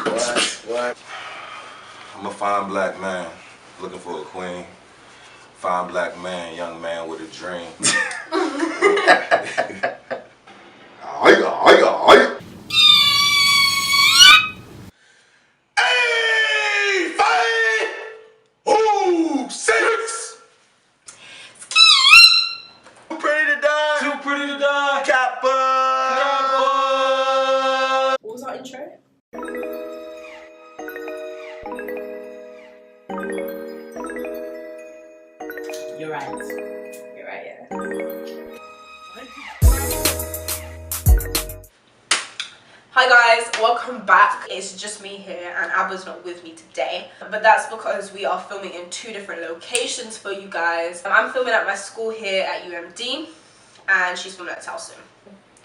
What? I'm a fine black man looking for a queen. Fine black man, young man with a dream. Hey, 5, 6. Too pretty to die. Too pretty to die. Kappa. What was our intro? You're right. You're right, yeah. Hi guys, welcome back. It's just me here and Abba's not with me today. But that's because we are filming in 2 different locations for you guys. I'm filming at my school here at UMD and she's filming at Xoxo.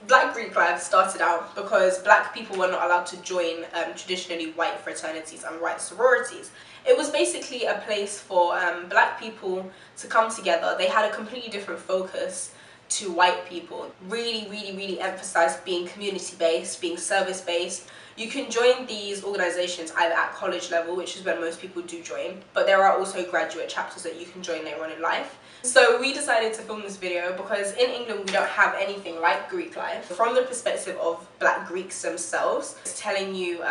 Black Greek life started out because black people were not allowed to join traditionally white fraternities and white sororities. It was basically a place for black people to come together. They had a completely different focus to white people. Really emphasized being community-based, being service-based. You can join these organizations either at college level, which is where most people do join, but there are also graduate chapters that you can join later on in life. So we decided to film this video because in England we don't have anything like Greek life. From the perspective of black Greeks themselves, it's telling you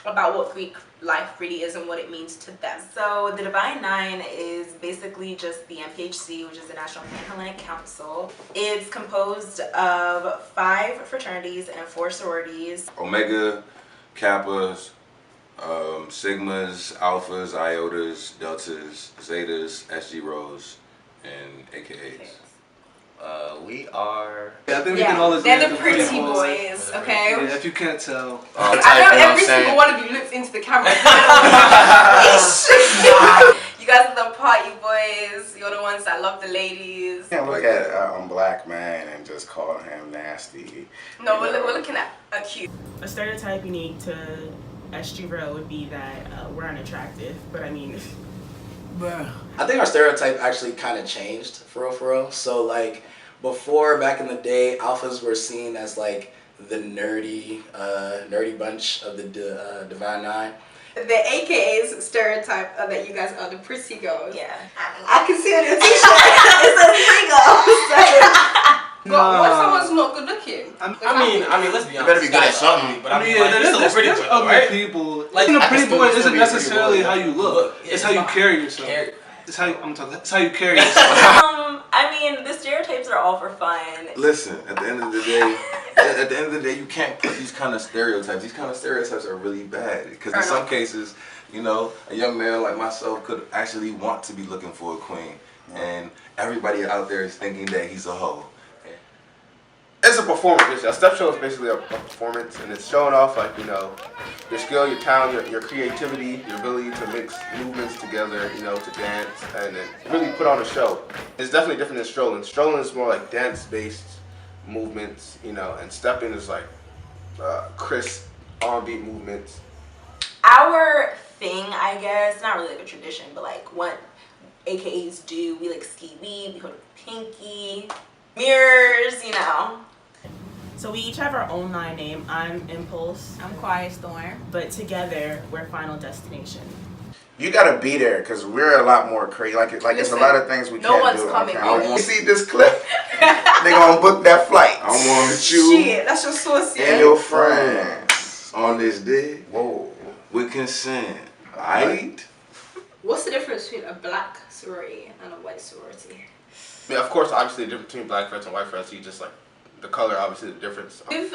about what Greek life really is and what it means to them. So the Divine Nine is basically just the Nphc, which is the National Pan-Hellenic Council. It's composed of 5 fraternities and 4 sororities. Omega, Kappas, Sigmas, Alphas, Iotas, Deltas, Zetas, SG Rhos, and AKAs. We are. Yeah, I think we can all agree. They're the pretty boys, okay? Yeah, if you can't tell. I know every single one of you looks into the camera. You guys are the party boys. You're the ones that love the ladies. You can't look at a black man and just call him nasty. No, we're looking at a cute. A stereotype unique to SG Rho would be that we're unattractive, but I mean, I think our stereotype actually kind of changed for real. So like before, back in the day, alphas were seen as like the nerdy bunch of the Divine Nine. The AKAs stereotype that you guys are the pretty girls. Yeah. I can see it on your t-shirt. It says pretty girls. What if someone's not good looking? I mean, let's be honest. You better be good at something. But I mean, there's pretty people. Like, the pretty boy isn't necessarily how you look. It's how you carry yourself. It's how you carry yourself. I mean, the stereotypes are all for fun. Listen, at the end of the day, you can't put these kind of stereotypes. These kind of stereotypes are really bad because in some cases, you know, a young man like myself could actually want to be looking for a queen, and everybody out there is thinking that he's a hoe. It's a performance. A step show is basically a performance, and it's showing off, like, you know, your skill, your talent, your creativity, your ability to mix movements together, you know, to dance, and then really put on a show. It's definitely different than strolling. Strolling is more like dance-based movements, you know, and stepping is like crisp, on-beat movements. Our thing, I guess, not really like a tradition, but like what AKAs do, we like ski weed, we hold a pinky, mirrors, you know. so we each have our own line name. I'm Impulse. I'm Quiet Storm. But together, we're Final Destination. You gotta be there because we're a lot more crazy. Like it's a lot of things we can't do. Coming. You see this clip? They gonna book that flight. I want you Shit, that's your source, and your friends on this day. Whoa. With consent. Aight? What's the difference between a black sorority and a white sorority? Yeah, of course, obviously the difference between black frats and white frats, you just like the color, obviously the difference. With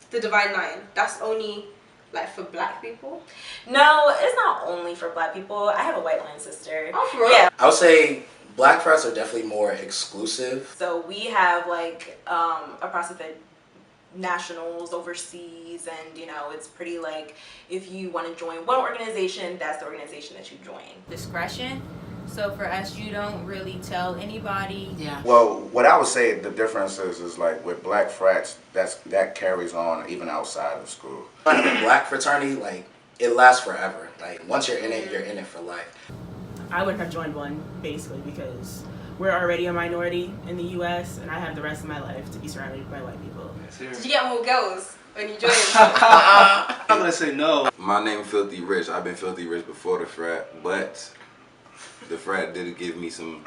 the Divine Nine, that's only like for black people? No, it's not only for black people. I have a white line sister. Oh, for real? Yeah. I would say black frats are definitely more exclusive. So we have like a process that nationals overseas, and you know, it's pretty like if you want to join one organization, that's the organization that you join. Discretion. So for us, you don't really tell anybody. Yeah. Well, what I would say the difference is like with black frats, that carries on even outside of school. Black fraternity, like it lasts forever. Like once you're in it, you're in it for life. I wouldn't have joined one basically because we're already a minority in the U.S. and I have the rest of my life to be surrounded by white people. Did you get more girls when you joined? I'm not gonna say no. My name Filthy Rich. I've been Filthy Rich before the frat, but the frat did give me some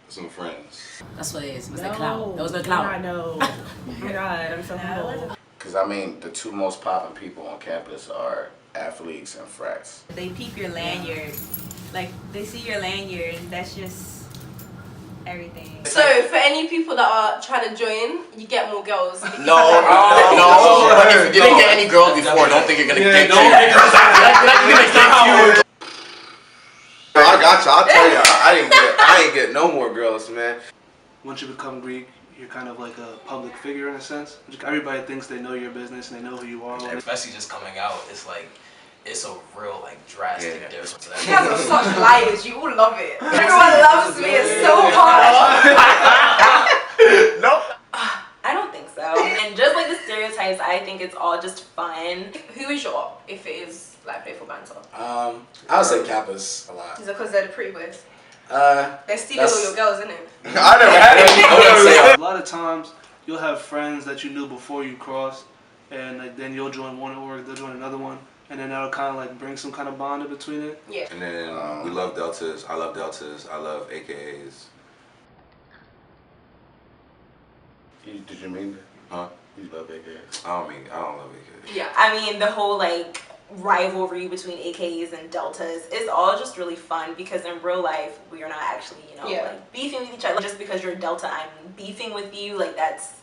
friends. That's what it is. It was the clout. That was the clout. I know. Oh my God, I'm so humble. Because, I mean, the two most popping people on campus are athletes and frats. They peep your lanyard. Like, they see your lanyard, and that's just everything. So, for any people that are trying to join, you get more girls. No. But if you didn't get any girls before, don't think you're gonna get I got you. I'll tell you. I ain't get no more girls, man. Once you become Greek, you're kind of like a public figure in a sense. Everybody thinks they know your business and they know who you are. Especially just coming out, it's like, it's a real like drastic difference. You guys are such liars. You all love it. Everyone loves me. It's so hard. Nope. I don't think so. And just like the stereotypes, I think it's all just fun. Who is your op if it is like playful banter? I would say Kappas a lot. Is it because they're the pretty boys? They're stealing all your girls, isn't it? I never had any. A lot of times, you'll have friends that you knew before you crossed, and like, then you'll join one org, they'll join another one, and then that'll kind of like bring some kind of bond in between it. Yeah. And then we love deltas. I love deltas. I love AKAs. Did you mean that? Huh? You love AKAs? I don't love AKAs. Yeah, I mean the whole like rivalry between AKs and deltas is all just really fun because in real life we are not actually, you know, like beefing with each other. Just because you're a delta, I'm beefing with you. Like that's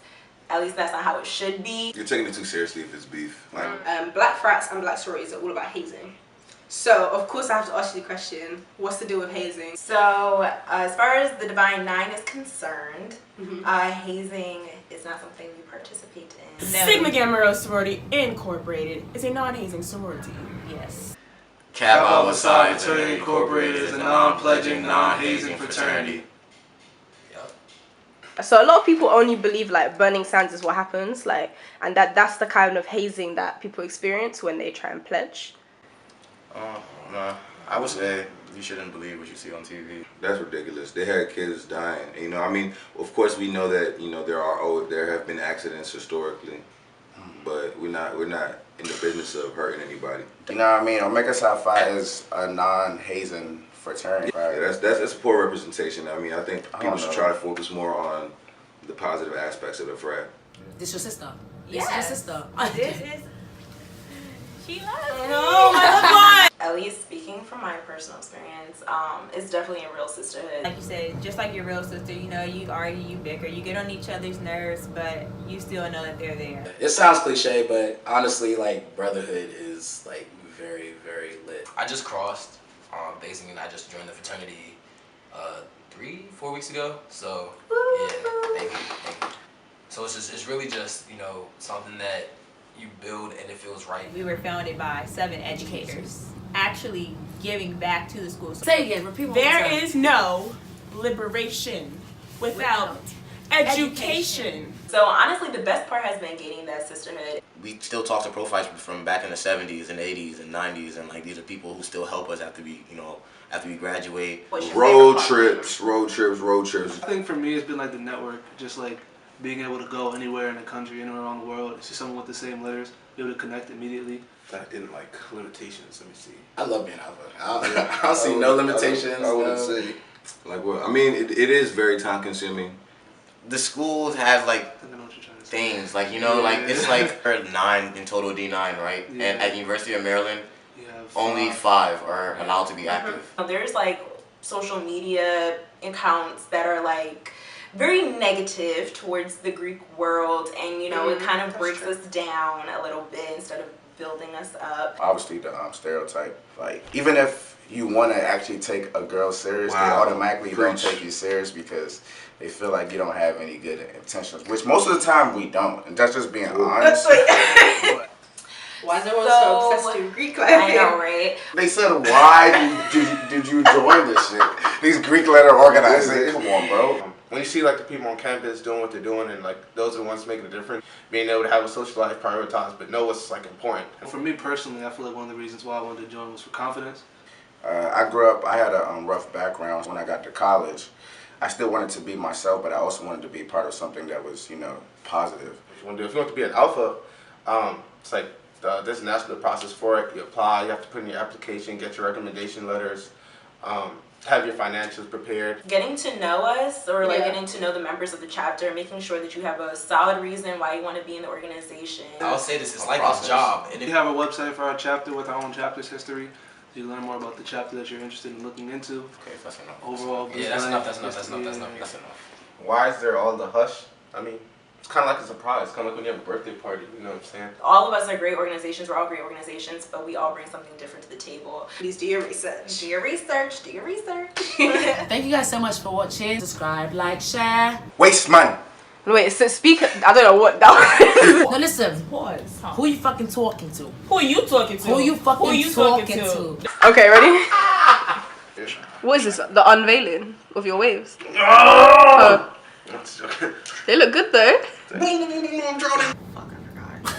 not how it should be. You're taking it too seriously if it's beef. Like, Black frats and black sororities are all about hazing. So of course I have to ask you the question: what's the deal with hazing? So as far as the Divine Nine is concerned, hazing is not something we participate in. No. Sigma Gamma Rho Sorority Incorporated is a non-hazing sorority. Yes. Kappa Fraternity Incorporated is a non-pledging, non-hazing fraternity. So a lot of people only believe like burning sands is what happens, like, and that's the kind of hazing that people experience when they try and pledge. No, I would say you shouldn't believe what you see on TV. That's ridiculous. They had kids dying. You know, I mean, of course we know that, you know, there have been accidents historically, but we're not in the business of hurting anybody. You know what I mean? Omega Psi Phi is a non-hazing fraternity. Right? Yeah, that's a poor representation. I mean, I think people should try to focus more on the positive aspects of the frat. This your sister. Yes. This is your sister. This is. She loves me. No, my loved one. At least speaking from my personal experience, it's definitely a real sisterhood. Like you said, just like your real sister, you know, you argue, you bicker, you get on each other's nerves, but you still know that they're there. It sounds cliche, but honestly, like, brotherhood is like very, very lit. I just crossed, basically, and I just joined the fraternity 3-4 weeks ago. So yeah, thank you. So it's really just, you know, something that you build and it feels right. We were founded by 7 educators, actually giving back to the school. Say again, repeat one more There time. is no liberation without education. So honestly, the best part has been gaining that sisterhood. We still talk to profiles from back in the 70s and 80s and 90s, and like these are people who still help us after we graduate. Road trips. I think for me it's been like the network, just like being able to go anywhere in the country, anywhere around the world, see someone with the same letters, be able to connect immediately. That didn't like limitations. Let me see. I love being Alpha. I don't see no limitations. I wouldn't say. Like, well, I mean, it is very time consuming. The schools have like things, like, you know, like it's like 9 in total D9, right? Yeah. And at University of Maryland, only 5 are allowed to be active. There's like social media accounts that are like very negative towards the Greek world, and you know, it kind of breaks us down a little bit instead of building us up. Obviously the stereotype, like, even if you want to actually take a girl serious, they automatically don't take you serious because they feel like you don't have any good intentions, which most of the time we don't, and that's just being honest. Why is everyone so obsessed with Greek letter? I know, right? They said, why did you join this shit? These Greek letter organizations, come on, bro. When you see like the people on campus doing what they're doing, and like those are the ones making a difference, being able to have a social life prioritized, but know what's like important. For me personally, I feel like one of the reasons why I wanted to join was for confidence. I grew up, I had a rough background. When I got to college, I still wanted to be myself, but I also wanted to be part of something that was, you know, positive. If you want to be an alpha, it's like there's a national process for it. You apply, you have to put in your application, get your recommendation letters, have your financials prepared. Getting to know us, or like getting to know the members of the chapter, making sure that you have a solid reason why you want to be in the organization. I'll say this, it's like a job. We have a website for our chapter with our own chapter's history. So you learn more about the chapter that you're interested in looking into. Okay, that's enough. Overall, that's enough. Why is there all the hush? I mean, it's kind of like a surprise. It's kind of like when you have a birthday party, you know what I'm saying? All of us are great organizations. We're all great organizations, but we all bring something different to the table. Please do your research. Do your research. Do your research. Thank you guys so much for watching. Subscribe, like, share. Waste money. Wait, so speak. I don't know what that was. No, listen. Who you fucking talking to? Who are you talking to? Who you fucking talking to? Okay, ready? What is this? The unveiling of your waves? They look good though. I'm drowning. Fuck, I forgot.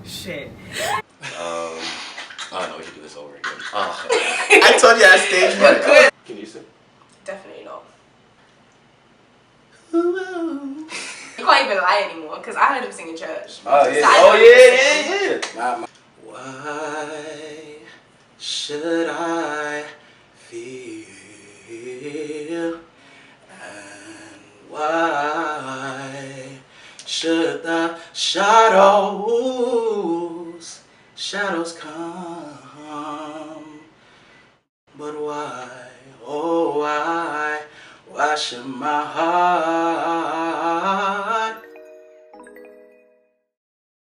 Shit. I don't know. We should do this over again. I told you I staged right. Can you sing? Definitely not. You can't even lie anymore because I heard him sing in church. Oh yeah. Yeah. Why should I feel? And why should the shadows come? But why, oh why should my heart